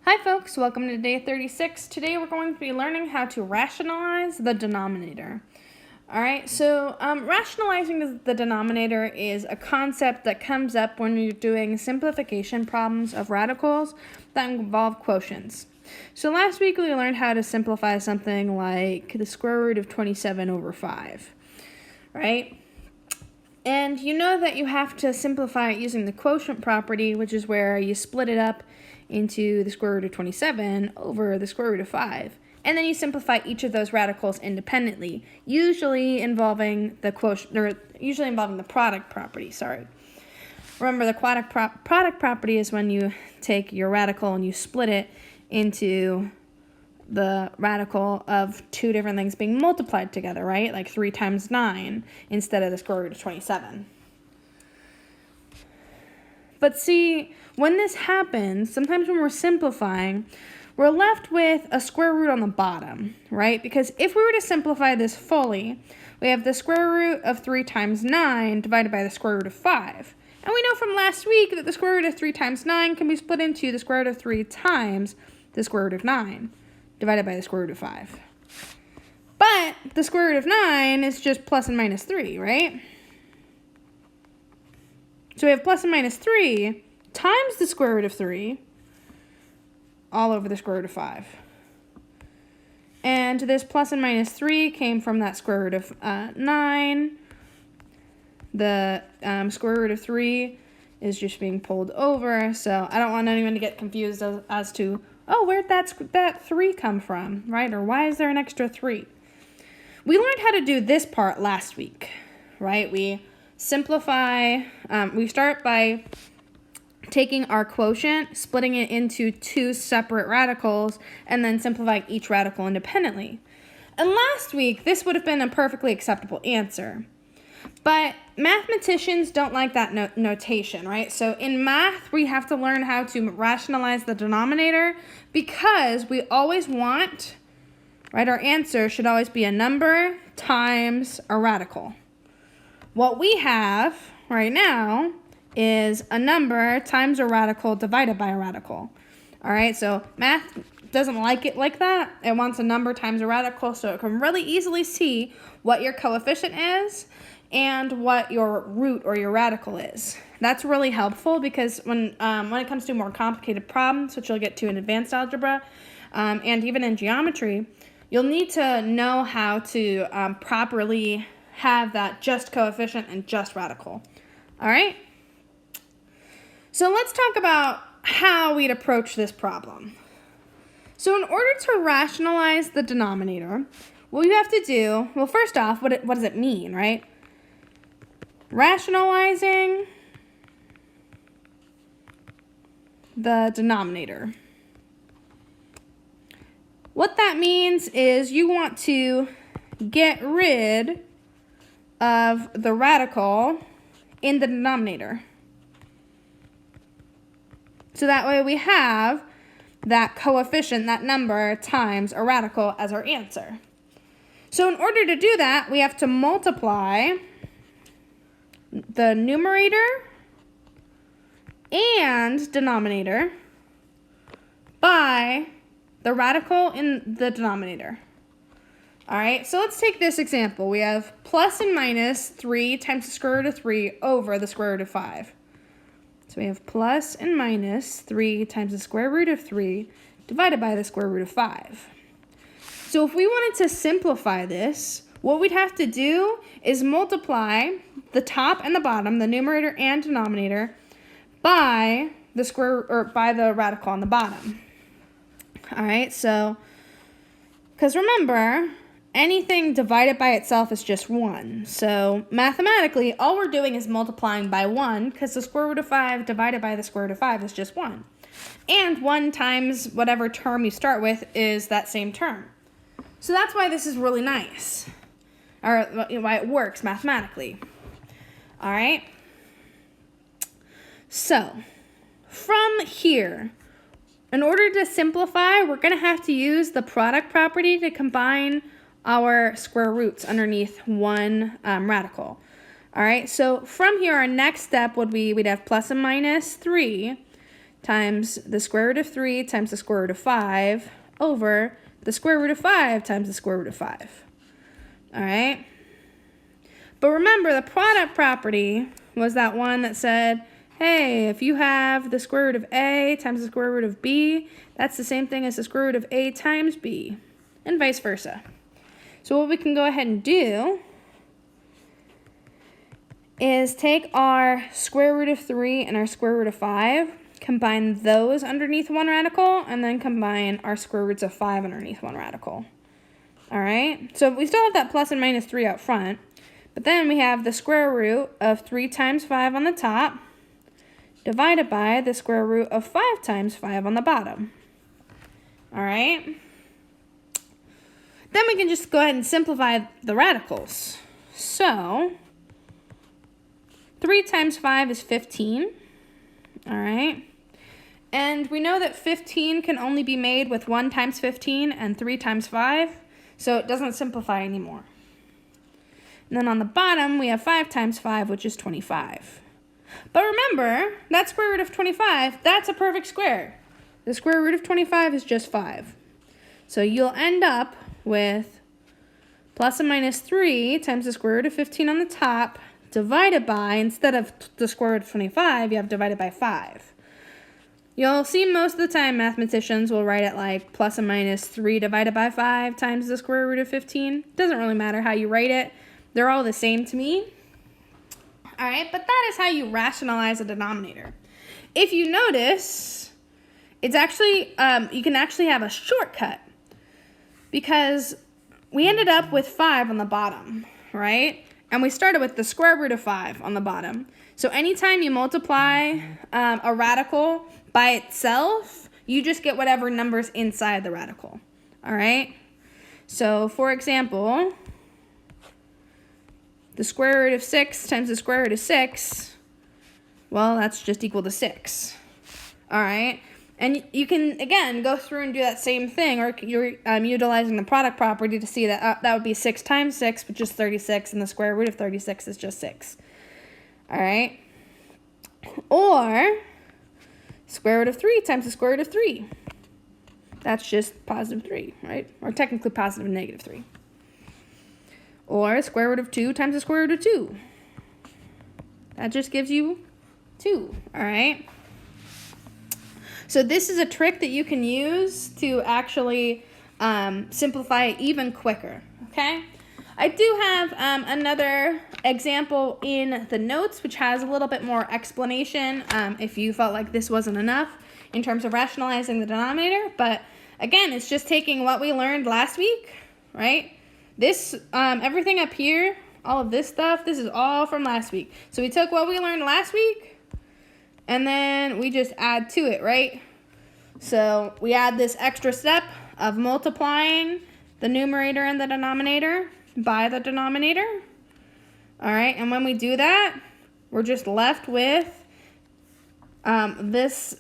Hi folks, welcome to day 36. Today we're going to be learning how to rationalize the denominator. Alright, so rationalizing the denominator is a concept that comes up when you're doing simplification problems of radicals that involve quotients. So last week we learned how to simplify something like the square root of 27 over 5, right? And you know that you have to simplify it using the quotient property, which is where you split it up into the square root of 27 over the square root of 5. And then you simplify each of those radicals independently, usually involving the product property, Remember, the product property is when you take your radical and you split it into the radical of two different things being multiplied together, right? Like 3 times 9 instead of the square root of 27. But see, when this happens, sometimes when we're simplifying, we're left with a square root on the bottom, right? Because if we were to simplify this fully, we have the square root of 3 times 9 divided by the square root of 5. And we know from last week that the square root of 3 times 9 can be split into the square root of 3 times the square root of 9 divided by the square root of 5. But the square root of 9 is just plus and minus 3, right? So we have plus and minus 3 times the square root of 3 all over the square root of 5. And this plus and minus 3 came from that square root of 9. The square root of 3 is just being pulled over, so I don't want anyone to get confused as to, oh, where'd that 3 come from, right? Or why is there an extra 3? We learned how to do this part last week, right? We simplify, we start by taking our quotient, splitting it into two separate radicals, and then simplifying each radical independently. And last week, this would have been a perfectly acceptable answer. But mathematicians don't like that notation, right? So in math, we have to learn how to rationalize the denominator because we always want, right, our answer should always be a number times a radical. What we have right now is a number times a radical divided by a radical. All right, so math doesn't like it like that. It wants a number times a radical, so it can really easily see what your coefficient is and what your root or your radical is. That's really helpful because when it comes to more complicated problems, which you'll get to in advanced algebra, and even in geometry, you'll need to know how to properly have that just coefficient and just radical. All right? So let's talk about how we'd approach this problem. So in order to rationalize the denominator, what you have to do, well, first off, what does it mean, right? Rationalizing the denominator. What that means is you want to get rid of the radical in the denominator. So that way we have that coefficient, that number, times a radical as our answer. So in order to do that, we have to multiply the numerator and denominator by the radical in the denominator. All right, so let's take this example. We have plus and minus 3 times the square root of 3 over the square root of 5. So we have plus and minus 3 times the square root of 3 divided by the square root of 5. So if we wanted to simplify this, what we'd have to do is multiply the top and the bottom, the numerator and denominator, by the radical on the bottom. All right, so, because remember, anything divided by itself is just 1. So mathematically, all we're doing is multiplying by 1 because the square root of 5 divided by the square root of 5 is just 1. And 1 times whatever term you start with is that same term. So that's why this is really nice, or why it works mathematically. All right? So from here, in order to simplify, we're going to have to use the product property to combine our square roots underneath one radical. All right, so from here, our next step would be we'd have plus and minus 3 times the square root of 3 times the square root of 5 over the square root of 5 times the square root of 5. All right? But remember, the product property was that one that said, hey, if you have the square root of a times the square root of b, that's the same thing as the square root of a times b, and vice versa. So what we can go ahead and do is take our square root of 3 and our square root of 5, combine those underneath one radical, and then combine our square roots of 5 underneath one radical. All right, so we still have that plus and minus 3 out front, but then we have the square root of 3 times 5 on the top divided by the square root of 5 times 5 on the bottom. All right, then we can just go ahead and simplify the radicals. So 3 times 5 is 15, all right? And we know that 15 can only be made with 1 times 15 and 3 times 5, so it doesn't simplify anymore. And then on the bottom, we have 5 times 5, which is 25. But remember, that square root of 25, that's a perfect square. The square root of 25 is just 5. So you'll end up with plus and minus 3 times the square root of 15 on the top, divided by, instead of the square root of 25, you have divided by 5. You'll see most of the time mathematicians will write it like plus and minus 3 divided by 5 times the square root of 15. Doesn't really matter how you write it. They're all the same to me. All right, but that is how you rationalize a denominator. If you notice, it's actually, you can actually have a shortcut because we ended up with 5 on the bottom, right? And we started with the square root of 5 on the bottom. So anytime you multiply a radical by itself, you just get whatever number's inside the radical. All right? So, for example, the square root of 6 times the square root of 6, well, that's just equal to 6. All right? And you can, again, go through and do that same thing, or you're utilizing the product property to see that that would be 6 times 6, which is 36, and the square root of 36 is just 6. All right? Or square root of 3 times the square root of 3. That's just positive 3, right? Or technically positive and negative 3. Or square root of 2 times the square root of 2. That just gives you 2, all right? So this is a trick that you can use to actually simplify it even quicker, okay? I do have another example in the notes, which has a little bit more explanation if you felt like this wasn't enough in terms of rationalizing the denominator. But again, it's just taking what we learned last week, right? This, everything up here, all of this stuff, this is all from last week. So we took what we learned last week, and then we just add to it, right? So we add this extra step of multiplying the numerator and the denominator by the denominator. All right, and when we do that, we're just left with this.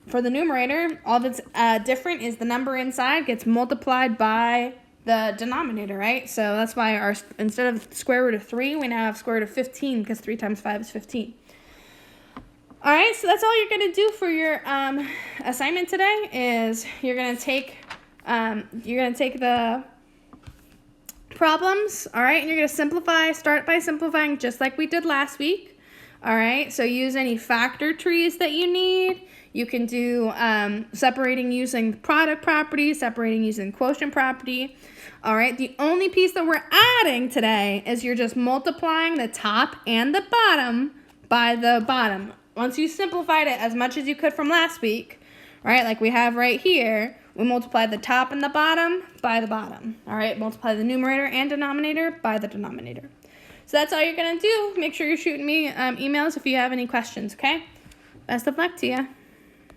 For the numerator, all that's different is the number inside gets multiplied by the denominator, right? So that's why our, instead of square root of 3, we now have square root of 15, because 3 times 5 is 15. All right, so that's all you're going to do for your assignment today is you're going to take the problems, all right, and you're going to simplify. Start by simplifying just like we did last week, all right? So use any factor trees that you need. You can do separating using product property, separating using quotient property, all right? The only piece that we're adding today is you're just multiplying the top and the bottom by the bottom. Once you simplified it as much as you could from last week, right, like we have right here, we multiply the top and the bottom by the bottom, all right? Multiply the numerator and denominator by the denominator. So that's all you're going to do. Make sure you're shooting me emails if you have any questions, okay? Best of luck to you.